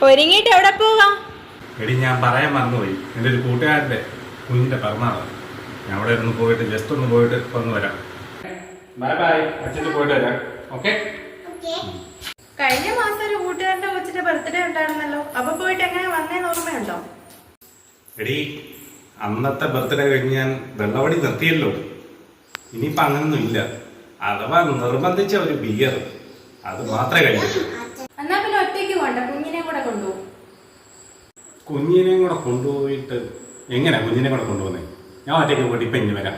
ഒരുങ്ങിട്ട് എവിടെ പോവാ? എടി ഞാൻ പറയാൻ മറന്നുപോയി. എൻ്റെ ഒരു കൂട്ടുകാരൻ്റെ കുഞ്ഞിൻ്റെ പിറന്നാളാണ്. ഞാൻ അവിടെ ഒന്ന് പോയിട്ട് ജസ്റ്റ് ഒന്ന് പോയിട്ട് വന്ന് വരാം. Bye bye. അച്ഛന് പോയിട്ട് വരാം. ഓക്കെ. കഴിഞ്ഞ മാസം ഒരു കൂട്ടുകാരന്റെ കൊച്ചിന്റെ ബർത്ത്ഡേ ഉണ്ടായിരുന്നല്ലോ. അപ്പൊ പോയിട്ട് എങ്ങനെ വന്നേന്ന് ഓർമ്മയുണ്ടോ? എടി അന്നത്തെ ബർത്ത്ഡേ കഴിഞ്ഞ് ഞാൻ വെള്ളവടി നിർത്തിയല്ലോ. ഇനിയിപ്പോൾ അങ്ങനൊന്നും ഇല്ല. അഥവാ നിർബന്ധിച്ച ഒരു ബിയർ അത് മാത്രമേ കഴിയൂ. എന്നാ പിന്നെ ഒറ്റയ്ക്ക് പോണ്ട, കുഞ്ഞിനെ കൂടെ കൊണ്ടുപോകും. കുഞ്ഞിനെയും കൂടെ കൊണ്ടുപോയിട്ട് എങ്ങനെയാ കുഞ്ഞിനെ കൂടെ കൊണ്ടുപോകുന്നത്? ഞാൻ ഒറ്റയ്ക്ക് പോയിട്ട് ഇപ്പം ഇനി വരാം.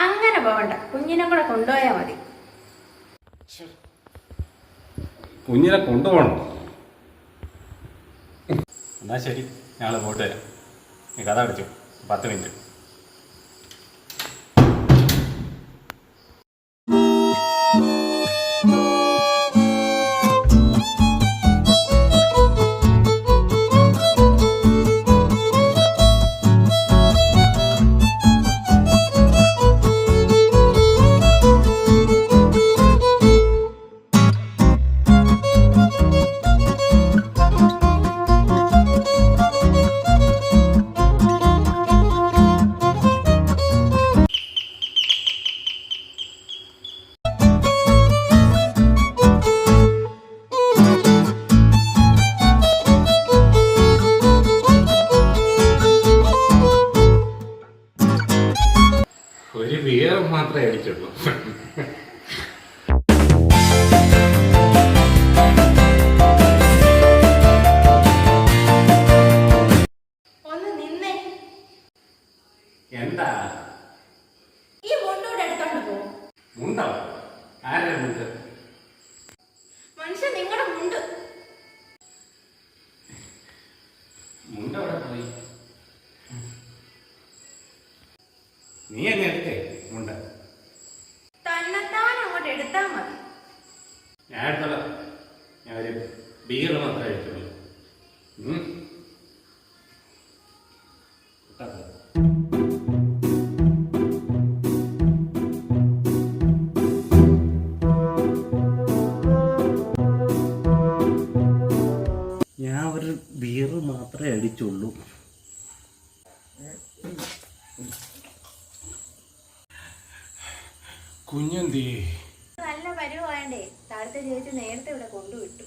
അങ്ങനെ പോവണ്ട, കുഞ്ഞിനെ കൂടെ കൊണ്ടുപോയാ മതി. കുഞ്ഞിനെ കൊണ്ടുപോകണം. എന്നാ ശരി, ഞങ്ങൾ പോയിട്ട് വരാം. നീ കഥ അടിച്ചു 10 മിനിറ്റ്. ഒരു ബിയർ മാത്രമേ അടിച്ചുള്ളൂ. ഒന്ന് നിന്നേ. എന്താ ഈ മുണ്ടൂടെ എടുത്തോണ്ട് പോ. മുണ്ടോ? ആരുടെ മുണ്ട്? മനുഷ്യൻ നിങ്ങളുടെ മുണ്ട്. മുണ്ട് അവിടെ പോയി. നീ എന്നെ എടുത്തേ മുണ്ട്. തന്നെത്താൻ അങ്ങോട്ട് എടുത്താ മതി. ഞാൻ എടുത്തോളാം. ഞാൻ ഒരു ബിയർ മാത്രമേ അടിച്ചുള്ളൂ. ഞാൻ ഒരു ബിയർ മാത്രമേ അടിച്ചുള്ളൂ. കുഞ്ഞെന്തേ? നല്ല പരിവായണ്ടേ, താഴത്തെ ചേച്ചി നേരത്തെ ഇവിടെ കൊണ്ടുവിട്ടു.